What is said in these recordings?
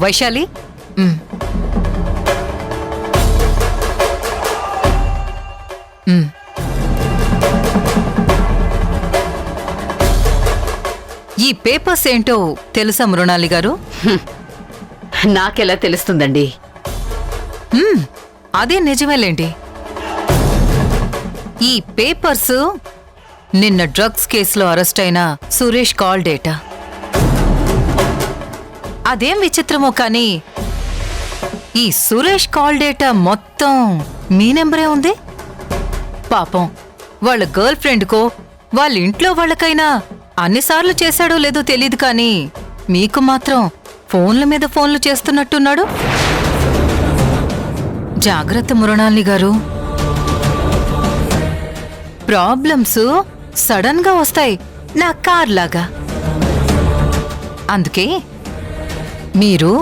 వైశాలి, ఈ పేపర్స్ ఏంటో తెలుసా మృణాలి గారు? నాకెలా తెలుస్తుందండి? అదే నిజమేలేండి. ఈ పేపర్స్ నిన్న డ్రగ్స్ కేసులో అరెస్ట్ అయిన సురేష్ కాల్ డేటా. అదేం విచిత్రమో కానీ ఈ సురేష్ కాల్ డేటా మొత్తం మీ నెంబరే ఉంది. పాపం వాళ్ళ గర్ల్ ఫ్రెండ్కో వాళ్ళ ఇంట్లో వాళ్ళకైనా అన్నిసార్లు చేశాడో లేదో తెలీదు కానీ మీకు మాత్రం ఫోన్ల మీద ఫోన్లు చేస్తున్నట్టున్నాడు. జాగ్రత్త మృణాలి గారు, ప్రాబ్లమ్స్ సడన్ గా వస్తాయి నా కార్ లాగా. అందుకే మీరు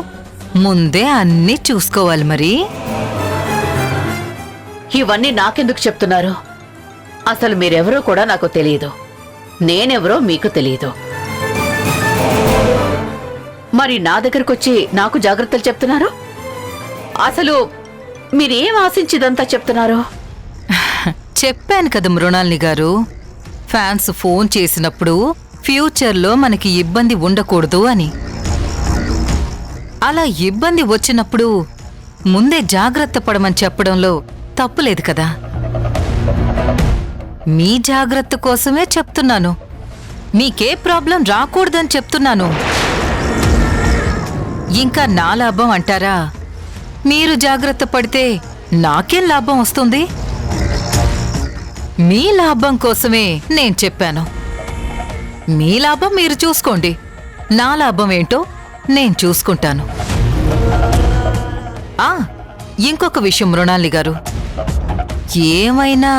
ముందే అన్నీ చూసుకోవాలి. మరి ఇవన్నీ నాకెందుకు చెప్తున్నారు? అసలు మీరెవరో కూడా నాకు తెలియదు, నేనెవరో మీకు తెలియదు. మరి నా దగ్గరకొచ్చి నాకు జాగ్రత్తలు చెప్తున్నారు? అసలు మీరేం ఆశించిదంతా చెప్తున్నారు? చెప్పాను కదా మృణాలిని గారు, ఫ్యాన్స్ ఫోన్ చేసినప్పుడు ఫ్యూచర్లో మనకి ఇబ్బంది ఉండకూడదు అని. అలా ఇబ్బంది వచ్చినప్పుడు ముందే జాగ్రత్త పడమని చెప్పడంలో తప్పులేదు కదా. మీ జాగ్రత్త కోసమే చెప్తున్నాను. మీకే ప్రాబ్లం రాకూడదని చెప్తున్నాను. ఇంకా నా లాభం అంటారా? మీరు జాగ్రత్త పడితే నాకేం లాభం వస్తుంది? మీ లాభం కోసమే నేను చెప్పాను. మీ లాభం మీరు చూసుకోండి, నా లాభం ఏంటో నేను చూసుకుంటాను. ఇంకొక విషయం మృణాలి గారు, ఏమైనా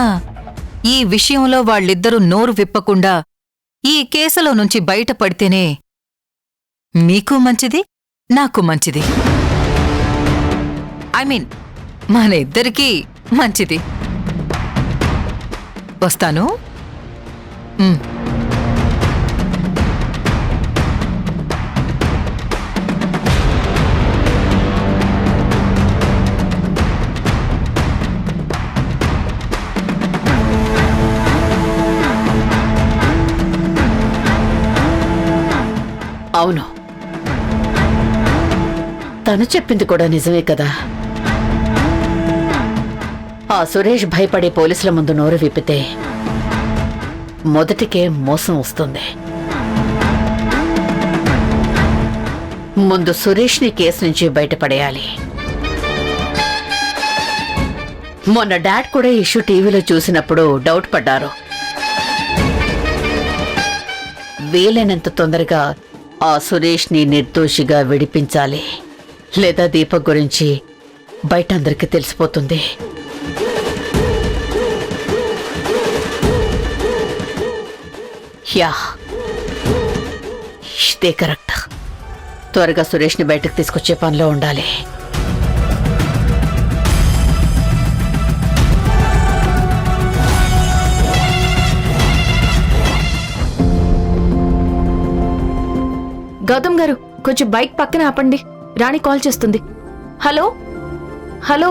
ఈ విషయంలో వాళ్ళిద్దరూ నోరు విప్పకుండా ఈ కేసులో నుంచి బయటపడితేనే మీకు మంచిది, నాకు మంచిది. మన ఇద్దరికీ మంచిది. వస్తాను. అవును, తను చెప్పింది కూడా నిజమే కదా. ఆ సురేష్ భయపడే పోలీసుల ముందు నోరు విప్పితే మొదటికే మోసం వస్తుంది. ముందు సురేష్ని కేసు నుంచి బయటపడేయాలి. మొన్న డాడ్ కూడా ఇష్యూ టీవీలో చూసినప్పుడు డౌట్ పడ్డారు. వీలైనంత తొందరగా ఆ సురేష్ని నిర్దోషిగా విడిపించాలి, లేదా దీపక్ గురించి బయట అందరికీ తెలిసిపోతుంది. యా, ఇదే కరెక్ట్. త్వరగా సురేష్ని బయటకు తీసుకొచ్చే పనిలో ఉండాలి. గౌతమ్ గారు, కొంచెం బైక్ పక్కన ఆపండి, రాణి కాల్ చేస్తుంది. Hello hello.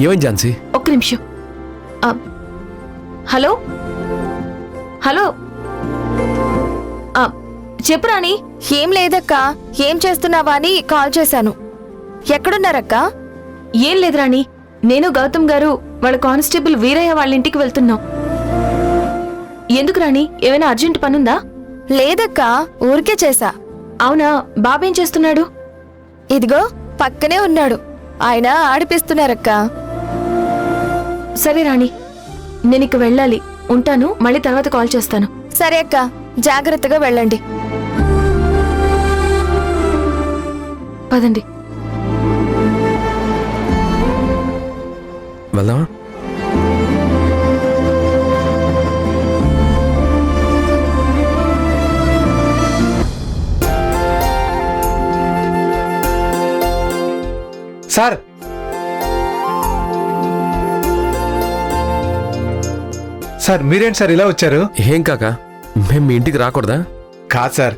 ఏమైంది ఝాన్సీ? ఒక్క నిమిషం. Hello hello. చెప్పు రాణి. ఏం లేదక్కా, ఏం చేస్తున్నావా అని కాల్ చేశాను. ఎక్కడున్నారక్కా? ఏం లేదు రాణి, నేను గౌతమ్ గారు వాళ్ళ కానిస్టేబుల్ వీరయ్య వాళ్ళ ఇంటికి వెళ్తున్నాం. ఎందుకు రాణి, ఏమైనా అర్జెంట్ పనుందా? లేదక్కా, ఊరికే చేశా. అవునా, బాబేం చేస్తున్నాడు? ఇదిగో పక్కనే ఉన్నాడు, ఆయన ఆడిపిస్తున్నారక్కా. సరే రాణి, నేనిక వెళ్ళాలి, ఉంటాను. మళ్ళీ తర్వాత కాల్ చేస్తాను. సరే అక్క, జాగ్రత్తగా వెళ్ళండి. పదండి. వెళ్దామా? సార్ మీరేంటి సార్ ఇలా వచ్చారు? ఏం కాకా, మేము మీ ఇంటికి రాకూడదా? కాదు సార్,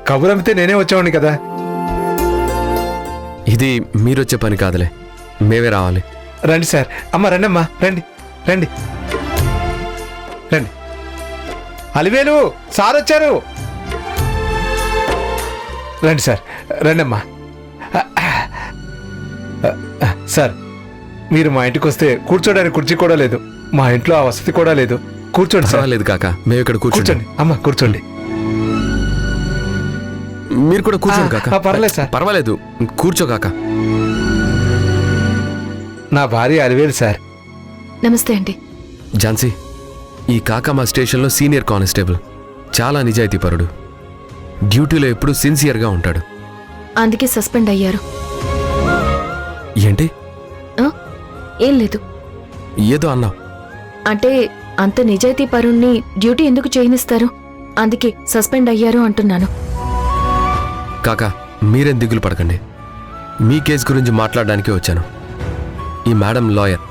కబురంపితే నేనే వచ్చేవాడిని కదా. ఇది మీరొచ్చే పని కాదులే, మేమే రావాలి. రండి సార్. అమ్మ రండి అమ్మా, రండి రండి రండి. అలివేలు సార్ వచ్చారు. రండి సార్, రండి అమ్మా. సార్ మీరు మా ఇంటికి వస్తే కూర్చోడానికి కుర్చీ కూడా లేదు. మా ఇంట్లో ఆ వసతి కూడా లేదు. కూర్చోండి సార్. లేదు కాకా, మేము ఇక్కడ కూర్చోండి. కూర్చోండి అమ్మా, కూర్చోండి. మీరు కూడా కూర్చోండి కాకా. పర్లేదు సార్. పర్వాలేదు, కూర్చో కాకా. నా భార్య అలివేలు సార్. నమస్తే అండి. ఝాన్సీ, ఈ కాకా మా స్టేషన్లో సీనియర్ కానిస్టేబుల్. చాలా నిజాయితీపరుడు. డ్యూటీలో ఎప్పుడూ సిన్సియర్గా ఉంటాడు. అందుకే సస్పెండ్ అయ్యారు. ఏంటి? ఆ? ఏం లేదు. ఏదో అన్నావు. అంటే అంత నిజాయితీ పరుణ్ణి డ్యూటీ ఎందుకు చేయనిస్తారు? అందుకే సస్పెండ్ అయ్యారు అంటున్నాను. కాకా, మీరేం దిగులు పడకండి. మీ కేసు గురించి మాట్లాడడానికే వచ్చాను. ఈ మేడం లాయర్.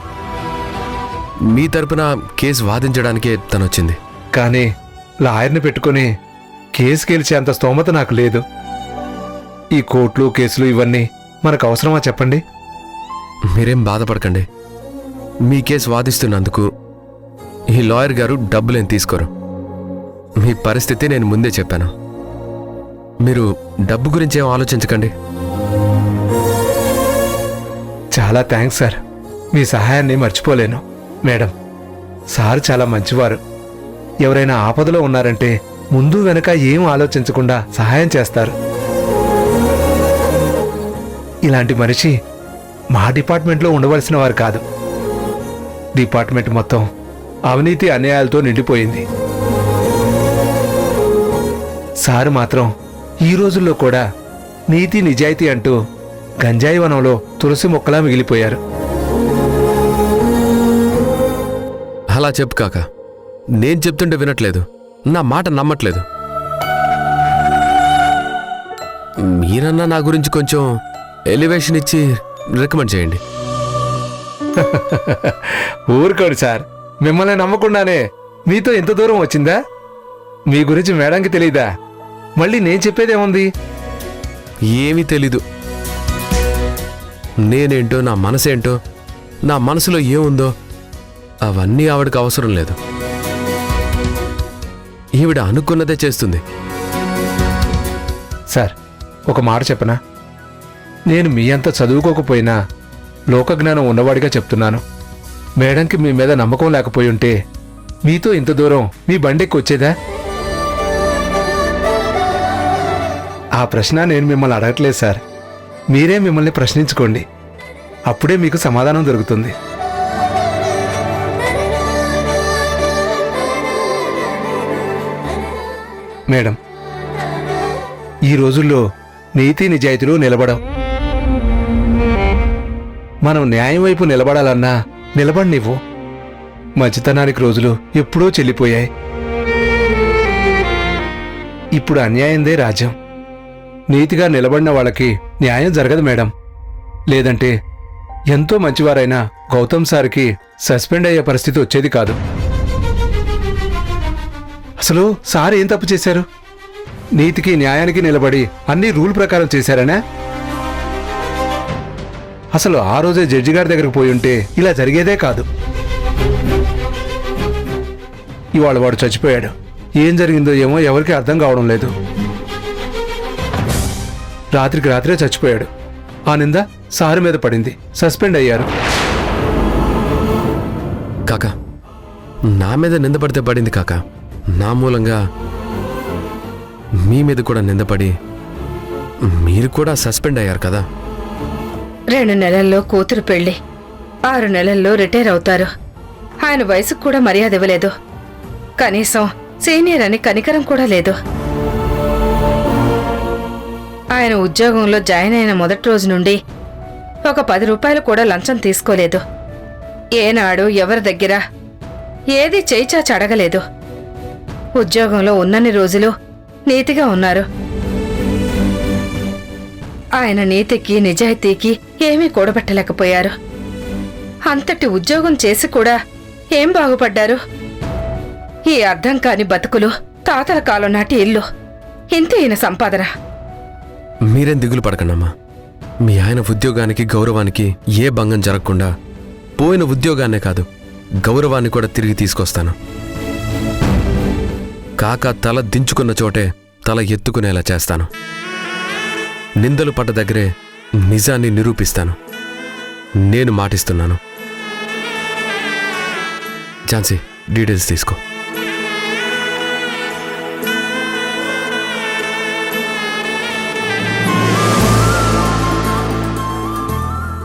మీ తరపున కేసు వాదించడానికే తను వచ్చింది. కానీ లాయర్ని పెట్టుకుని కేసు గెలిచేంత స్తోమత నాకు లేదు. ఈ కోర్టులు కేసులు ఇవన్నీ మనకు అవసరమా చెప్పండి? మీరేం బాధపడకండి. మీ కేసు వాదిస్తున్నందుకు ఈ లాయర్ గారు డబ్బులేం తీసుకోరు. మీ పరిస్థితి నేను ముందే చెప్పాను. మీరు డబ్బు గురించి ఏం ఆలోచించకండి. చాలా థ్యాంక్స్ సార్. మీ సహాయాన్ని మర్చిపోలేను. మేడం, సార్ చాలా మంచివారు. ఎవరైనా ఆపదలో ఉన్నారంటే ముందు వెనక ఏం ఆలోచించకుండా సహాయం చేస్తారు. ఇలాంటి మనిషి మా డిపార్ట్మెంట్లో ఉండవలసిన వారు కాదు. డిపార్ట్మెంట్ మొత్తం అవినీతి అన్యాయాలతో నిండిపోయింది. సారు మాత్రం ఈ రోజుల్లో కూడా నీతి నిజాయితీ అంటూ గంజాయి వనంలో తులసి మొక్కలా మిగిలిపోయారు. అలా చెప్పు కాక. నేను చెప్తుంటే వినట్లేదు, నా మాట నమ్మట్లేదు. మీరన్నా నా గురించి కొంచెం ఎలివేషన్ ఇచ్చి రికమెండ్ చేయండి. ఊరుకోడు సార్, మిమ్మల్ని నమ్మకుండానే మీతో ఇంత దూరం వచ్చిందా? మీ గురించి మేడంకి తెలీదా? మళ్ళీ నేను చెప్పేదేముంది? ఏమీ తెలీదు. నేనేంటో, నా మనసేంటో, నా మనసులో ఏముందో అవన్నీ ఆవిడకి అవసరం లేదు. ఈవిడ అనుకున్నదే చేస్తుంది. సార్, ఒక మాట చెప్పనా? నేను మీ అంత చదువుకోకపోయినా లోకజ్ఞానం ఉన్నవాడిగా చెప్తున్నాను. మేడంకి మీ మీద నమ్మకం లేకపోయి ఉంటే మీతో ఇంత దూరం మీ బండెక్కి వచ్చేదా? ఆ ప్రశ్న నేను మిమ్మల్ని అడగట్లేదు సార్. మీరే మిమ్మల్ని ప్రశ్నించుకోండి. అప్పుడే మీకు సమాధానం దొరుకుతుంది. మేడం, ఈ రోజుల్లో నీతి నిజాయితీలు నిలబడం. మనం న్యాయం వైపు నిలబడాలన్నా నిలబడినివ్వు. మంచితనానికి రోజులు ఎప్పుడో చెల్లిపోయాయి. ఇప్పుడు అన్యాయందే రాజ్యం. నీతిగా నిలబడిన వాళ్ళకి న్యాయం జరగదు మేడం. లేదంటే ఎంతో మంచివారైనా గౌతమ్ సార్కి సస్పెండ్ అయ్యే పరిస్థితి వచ్చేది కాదు. అసలు సార్ ఏం తప్పు చేశారు? నీతికి న్యాయానికి నిలబడి అన్ని రూల్ ప్రకారం చేశారనా? అసలు ఆ రోజే జడ్జి గారి దగ్గరకు పోయి ఉంటే ఇలా జరిగేదే కాదు. ఇవాళ వాడు చచ్చిపోయాడు. ఏం జరిగిందో ఏమో ఎవరికి అర్థం కావడం లేదు. రాత్రికి రాత్రే చచ్చిపోయాడు. ఆ నింద సారు మీద పడింది. సస్పెండ్ అయ్యారు. కాకా, నా మీద నిందపడితే పడింది కాకా. నా మూలంగా మీ మీద కూడా నిందపడి మీరు కూడా సస్పెండ్ అయ్యారు కదా. 2 నెలల్లో కూతురు పెళ్లి, 6 నెలల్లో రిటైర్ అవుతారు. ఆయన వయసుకు కూడా మర్యాద ఇవ్వలేదు. కనీసం సీనియర్ అని కనికరం కూడా లేదు. ఆయన ఉద్యోగంలో జాయిన్ అయిన మొదటి రోజు నుండి ఒక 10 రూపాయలు కూడా లంచం తీసుకోలేదు. ఏనాడు ఎవరి దగ్గర ఏది చేయిచాచి అడగలేదు. ఉద్యోగంలో ఉన్నన్ని రోజులు నీతిగా ఉన్నారు. ఆయన నీతికి నిజాయితీకి ఏమీ కూడబెట్టలేకపోయారు. అంతటి ఉద్యోగం చేసి కూడా ఏం బాగుపడ్డారు? ఈ అర్థం కాని బతుకులు, తాతల కాలం నాటి ఇల్లు, ఇంతే ఈయన సంపాదన. మీరేం దిగులు పడకండమ్మా. మీ ఆయన ఉద్యోగానికి గౌరవానికి ఏ భంగం జరగకుండా పోయిన ఉద్యోగాన్నే కాదు గౌరవాన్ని కూడా తిరిగి తీసుకొస్తాను. కాక తల దించుకున్న చోటే తల ఎత్తుకునేలా చేస్తాను. నిందలు పడ్డ దగ్గరే నిజాన్ని నిరూపిస్తాను. నేను మాటిస్తున్నాను. ఝాన్సీ, డీటెయిల్స్ తీసుకో.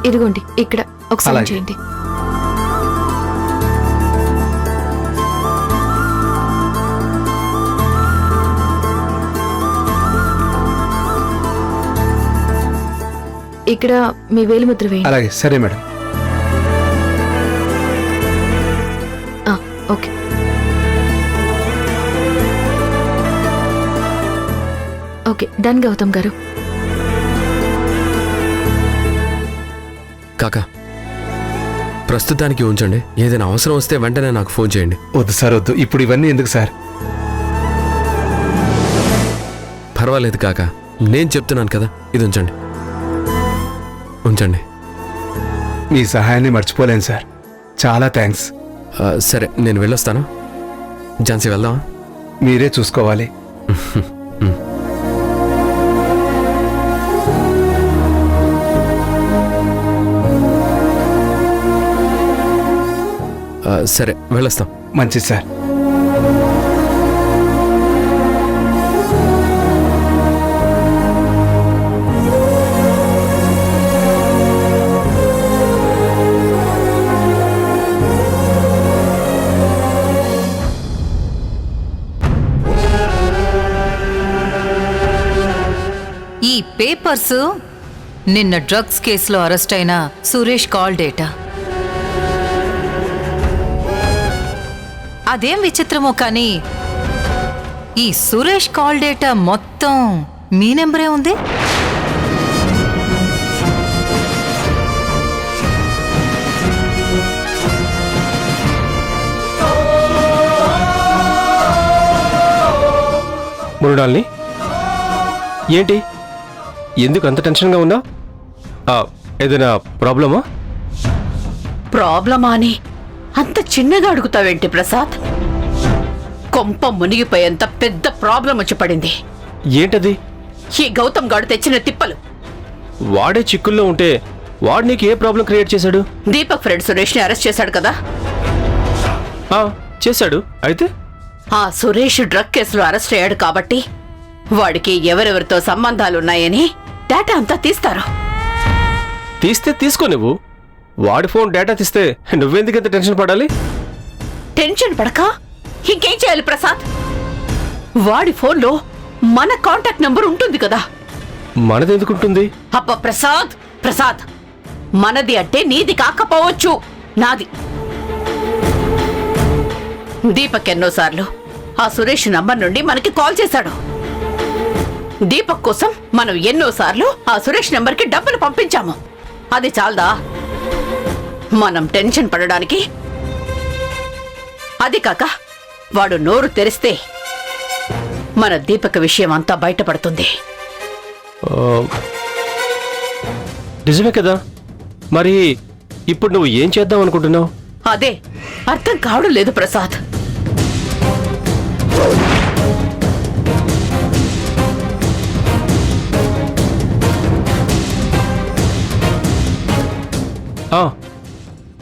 ఇదిగోండి, ఇక్కడ ఒకసారి అలాగే. చేయండి. ఇక్కడ మీ వేలిముద్ర వేయండి. అలాగే, సరే మేడం. ఆ, ఓకే. ఓకే, డన్ గౌతమ్ గారు. కాకా, ప్రస్తుతానికి ఉంచండి. ఏదైనా అవసరం వస్తే వెంటనే నాకు ఫోన్ చేయండి. వద్దు సార్, వద్దు. ఇప్పుడు ఇవన్నీ ఎందుకు సార్? పర్వాలేదు కాకా, నేను చెప్తున్నాను కదా. ఇది ఉంచండి, ఉంచండి. మీ సహాయాన్ని మర్చిపోలేను సార్. చాలా థ్యాంక్స్. సరే, నేను వెళ్ళొస్తాను. ఝాన్సీ, వెళ్దామా? మీరే చూసుకోవాలి. సరే, వెళ్ళొస్తాం. మంచిది సార్. ఈ పేపర్స్ నిన్న డ్రగ్స్ కేసులో అరెస్ట్ అయిన సురేష్ కాల్ డేటా. అదేం విచిత్రమో కానీ ఈ సురేష్ కాల్ డేటా మొత్తం మీ నెంబరే ఉంది. మురుడాల్ని ఏంటి, ఎందుకు అంత టెన్షన్గా ఉన్నా? ఏదైనా ప్రాబ్లమా? ప్రాబ్లమా అని అంత చిన్నగా అడుగుతావేంటి ప్రసాద్? కొంప మునిగిపోయేంత పెద్ద ప్రాబ్లం వచ్చి పడింది. ఏంటది? ఈ గౌతమ్ గాడు తెచ్చిన తిప్పలు. వాడే చిక్కుల్లో ఉంటే వాడు నీకు ఏ ప్రాబ్లం క్రియేట్ చేశాడు? దీపక్ ఫ్రెండ్ సురేష్ ని అరెస్ట్ చేశాడు కదా. చేశాడు. అయితే ఆ సురేష్ డ్రగ్ కేసులో అరెస్ట్ అయ్యాడు కాబట్టి వాడికి ఎవరెవరితో సంబంధాలున్నాయని డేటా అంతా తీస్తారు. తీస్తే తీసుకో. నువ్వు వాడి ఫోన్ డేటా తీస్తే నువ్వెందుకు ఇంత టెన్షన్ పడాలి? టెన్షన్ పడక ఇంకేం చేయాలి ప్రసాద్? వాడి ఫోన్లో మన కాంటాక్ట్ నంబర్ ఉంటుంది కదా. మనది ఎందుకుంటుంది? అబ్బా ప్రసాద్, ప్రసాద్, మనది అంటే నీది కాకపోవచ్చు, నాది. దీపక్ ఎన్నోసార్లు ఆ సురేష్ నంబర్ నుండి మనకి కాల్ చేశాడు. దీపక్ కోసం మనం ఎన్నోసార్లు ఆ సురేష్ నంబర్కి డబ్బులు పంపించాము. అది చాలదా మనం టెన్షన్ పడడానికి? అది కాక వాడు నోరు తెరిస్తే మన దీపక్ విషయం అంతా బయటపడుతుంది. నిజమే కదా. మరి ఇప్పుడు నువ్వు ఏం చేద్దాం అనుకుంటున్నావు? అదే అర్థం కావడం లేదు ప్రసాద్.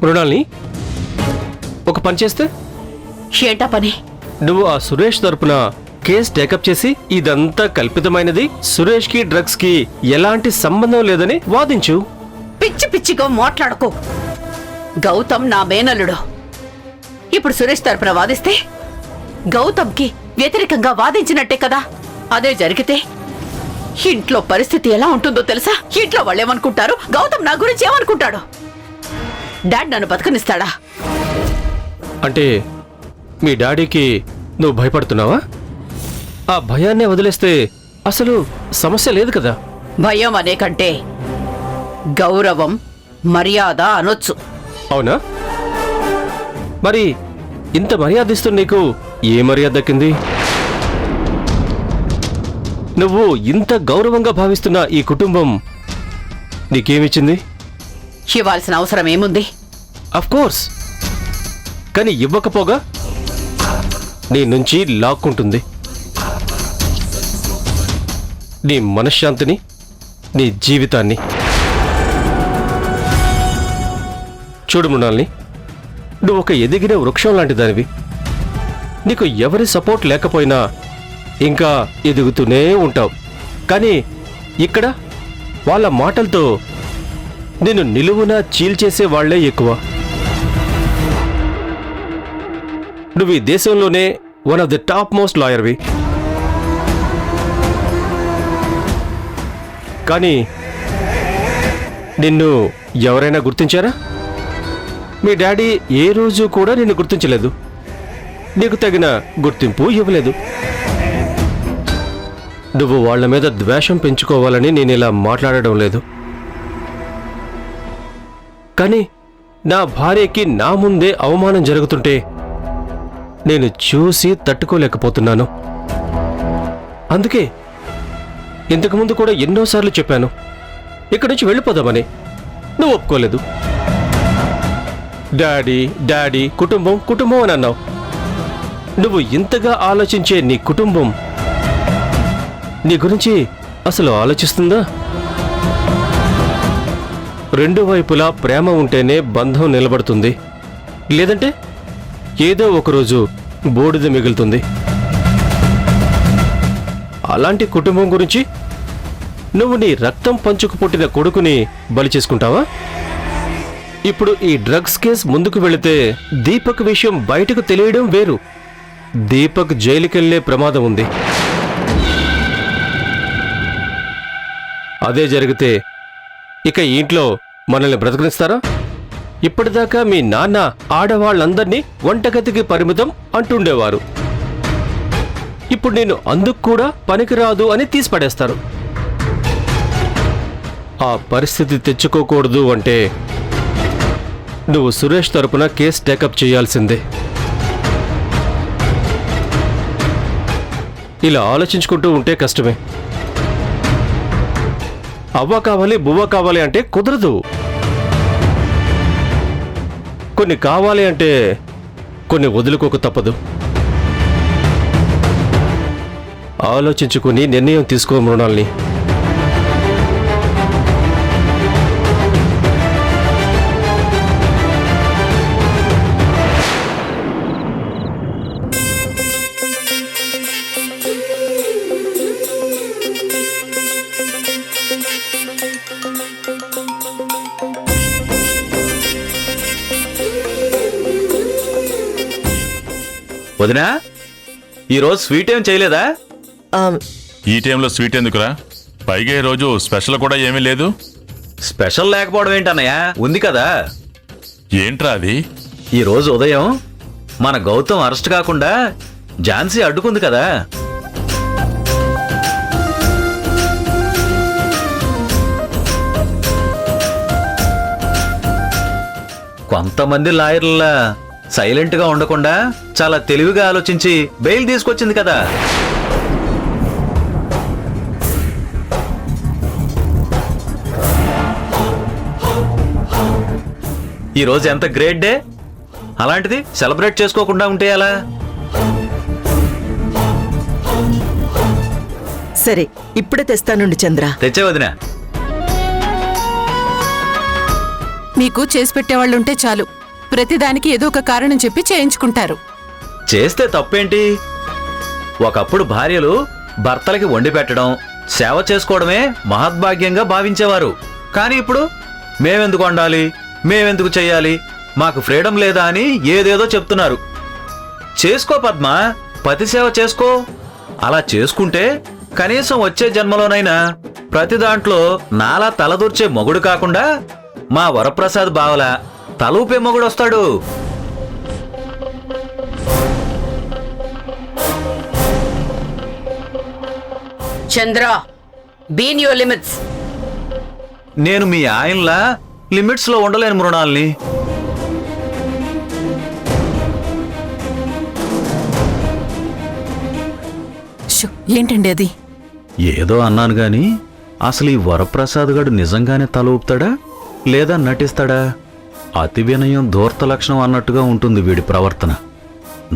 మృణాల్ని, ఒక పని చేస్తే? ఏంటా పని? నువ్వు ఆ సురేష్ తరపున కేసు టేకప్ చేసి ఇదంతా కల్పితమైనది, సురేష్ కి డ్రగ్స్ కి ఎలాంటి సంబంధం లేదని వాదించు. పిచ్చి పిచ్చిగా మాట్లాడకు. గౌతమ్ నా మేనల్లుడు. ఇప్పుడు సురేష్ తరపున వాదిస్తే గౌతమ్కి వ్యతిరేకంగా వాదించినట్టే కదా. అదే జరిగితే ఇంట్లో పరిస్థితి ఎలా ఉంటుందో తెలుసా? ఇంట్లో వాళ్ళేమనుకుంటారు? గౌతమ్ నా గురించి ఏమనుకుంటాడు? డాడ్ నన్ను బతకనిస్తాడా? అంటే మీ డాడీకి నువ్వు భయపడుతున్నావా? ఆ భయాన్నే వదిలేస్తే అసలు సమస్య లేదు కదా. భయం అనే కంటే గౌరవం, మర్యాద అనొచ్చు. అవునా? మరి ఇంత మర్యాద ఇస్తూ నీకు ఏ మర్యాద దక్కింది? నువ్వు ఇంత గౌరవంగా భావిస్తున్న ఈ కుటుంబం నీకేమిచ్చింది? ఇవ్వాల్సిన అవసరం ఏముంది? కోర్స్, కానీ ఇవ్వకపోగా నీ నుంచి లాక్కుంటుంది. నీ మనశ్శాంతిని, నీ జీవితాన్ని. చూడు మృణాల్ని, నువ్వు ఒక ఎదిగిన వృక్షం లాంటి దానివి. నీకు ఎవరి సపోర్ట్ లేకపోయినా ఇంకా ఎదుగుతూనే ఉంటావు. కానీ ఇక్కడ వాళ్ళ మాటలతో నిన్ను నిలువునా చీల్చేసే వాళ్లే ఎక్కువ. నువ్వు ఈ దేశంలోనే one of the top most లాయర్వి. కానీ నిన్ను ఎవరైనా గుర్తించారా? మీ డాడీ ఏ రోజు కూడా నిన్ను గుర్తించలేదు. నీకు తగిన గుర్తింపు ఇవ్వలేదు. నువ్వు వాళ్ల మీద ద్వేషం పెంచుకోవాలని నేను ఇలా మాట్లాడడం లేదు. కానీ నా భార్యకి నా ముందే అవమానం జరుగుతుంటే నేను చూసి తట్టుకోలేకపోతున్నాను. అందుకే ఇంతకుముందు కూడా ఎన్నోసార్లు చెప్పాను ఇక్కడి నుంచి వెళ్ళిపోదామని. నువ్వు ఒప్పుకోలేదు. డాడీ డాడీ, కుటుంబం కుటుంబం అని అన్నావు. నువ్వు ఇంతగా ఆలోచించే నీ కుటుంబం నీ గురించి అసలు ఆలోచిస్తుందా? రెండు వైపులా ప్రేమ ఉంటేనే బంధం నిలబడుతుంది. లేదంటే ఏదో ఒకరోజు బూడిద మిగులుతుంది. అలాంటి కుటుంబం గురించి నువ్వు నీ రక్తం పంచుకు పుట్టిన కొడుకుని బలి చేసుకుంటావా? ఇప్పుడు ఈ డ్రగ్స్ కేసు ముందుకు వెళితే దీపక్ విషయం బయటకు తెలియడం వేరు. దీపక్ జైలుకెళ్లే ప్రమాదం ఉంది. అదే జరిగితే ఇక ఈ ఇంట్లో మనల్ని బ్రతకనిస్తారా? ఇప్పటిదాకా మీ నాన్న ఆడవాళ్ళందర్నీ వంటగదికి పరిమితం అంటుండేవారు. ఇప్పుడు నేను అందుకు కూడా పనికిరాదు అని తీసిపడేస్తారు. ఆ పరిస్థితి తెచ్చుకోకూడదు అంటే నువ్వు సురేష్ తరపున కేసు టేకప్ చేయాల్సిందే. ఇలా ఆలోచించుకుంటూ ఉంటే కష్టమే. అవ్వ కావాలి బువ్వ కావాలి అంటే కుదరదు. కొన్ని కావాలి అంటే కొన్ని వదులుకోక తప్పదు. ఆలోచించుకుని నిర్ణయం తీసుకో మృణాల్ని. వదినా, ఈరోజు స్వీట్ ఏం చేయలేదా? ఈ టైంలో స్వీట్ ఎందుకురా? పైగా ఈ రోజు స్పెషల్ కూడా ఏమీ లేదు. స్పెషల్ లేకపోవడం ఏంటన్నయ్య, ఉంది కదా. ఏంట్రా అది? ఈరోజు ఉదయం మన గౌతమ్ అరెస్ట్ కాకుండా ఝాన్సీ అడ్డుకుంది కదా. కొంతమంది లాయర్ల సైలెంట్గా ఉండకుండా చాలా తెలివిగా ఆలోచించి బెయిల్ తీసుకొచ్చింది కదా. ఈరోజు ఎంత గ్రేట్ డే. అలాంటిది సెలబ్రేట్ చేసుకోకుండా ఉంటే ఎలా? సరే, ఇప్పుడే తెస్తానుండి చంద్ర. తెచ్చే వదినా. మీకు చేసి పెట్టేవాళ్ళుంటే చాలు. ప్రతిదానికి ఏదో ఒక కారణం చెప్పి చేయించుకుంటారు. చేస్తే తప్పేంటి? ఒకప్పుడు భార్యలు భర్తలకి వండి పెట్టడం, సేవ చేసుకోవడమే మహద్భాగ్యంగా భావించేవారు. కానీ ఇప్పుడు మేమెందుకు వండాలి, మేమెందుకు చెయ్యాలి, మాకు ఫ్రీడమ్ లేదా అని ఏదేదో చెప్తున్నారు. చేసుకో పద్మ, పతి సేవ చేసుకో. అలా చేసుకుంటే కనీసం వచ్చే జన్మలోనైనా ప్రతి దాంట్లో నాలా తలదూర్చే మొగుడు కాకుండా మా వరప్రసాద్ బావల తలూపే మొగుడు వస్తాడు. చంద్ర, బీన్ యువర్ లిమిట్స్. నేను మీ ఆయనలా లిమిట్స్ లో ఉండలేను మృణాల్ని. ఏంటండి అది? ఏదో అన్నాను గాని అసలు ఈ వరప్రసాద్ గడు నిజంగానే తల ఊపుతాడా లేదా నటిస్తాడా? అతి వినయం ధూర్త లక్షణం అన్నట్టుగా ఉంటుంది వీడి ప్రవర్తన.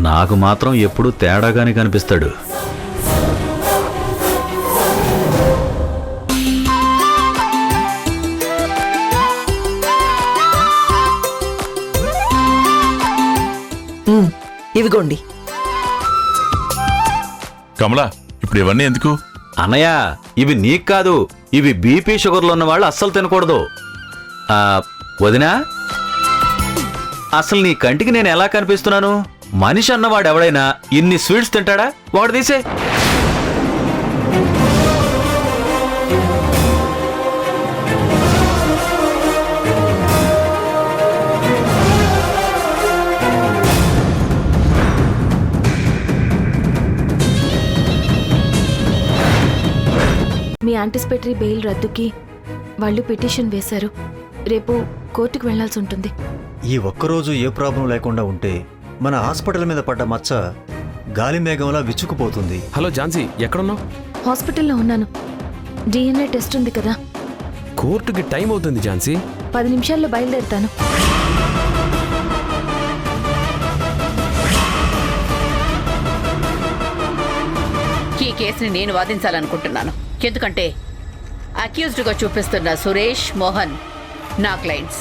నాకు మాత్రం ఎప్పుడూ తేడాగానే కనిపిస్తాడు. ఇవిగోండి. కమలా, ఇప్పుడు ఇవన్నీ ఎందుకు? అన్నయ్య, ఇవి నీకు కాదు, ఇవి బీపీ షుగర్లు ఉన్న వాళ్ళు అస్సలు తినకూడదు. వదినా, అసలు నీ కంటికి నేను ఎలా కనిపిస్తున్నాను? మనిషి అన్నవాడు ఎవడైనా ఇన్ని స్వీట్స్ తింటాడా? వాడు తీసే. మీ యాంటిసిపేటరీ బెయిల్ రద్దుకి వాళ్ళు పిటిషన్ వేశారు. రేపు కోర్టుకు వెళ్లాల్సి ఉంటుంది. ఈ ఒక్కరోజు ఏ ప్రాబ్లం లేకుండా ఉంటే మన హాస్పిటల్ మీద పడ్డ మచ్చ గాలి మేఘంలా విచ్చుకుపోతుంది. హలో ఝాన్సీ, ఎక్కడున్నావు? హాస్పిటల్లో ఉన్నాను. డిఎన్ఏ టెస్ట్ ఉంది కదా. కోర్టుకి టైం అవుతుంది ఝాన్సీ. 10 నిమిషాల్లో బయలుదేరుతాను. ఈ కేసుని నేను వాదించాలనుకుంటున్నాను. ఎందుకంటే అక్యూజ్డ్గా చూపిస్తున్న సురేష్, మోహన్ నా క్లయింట్స్.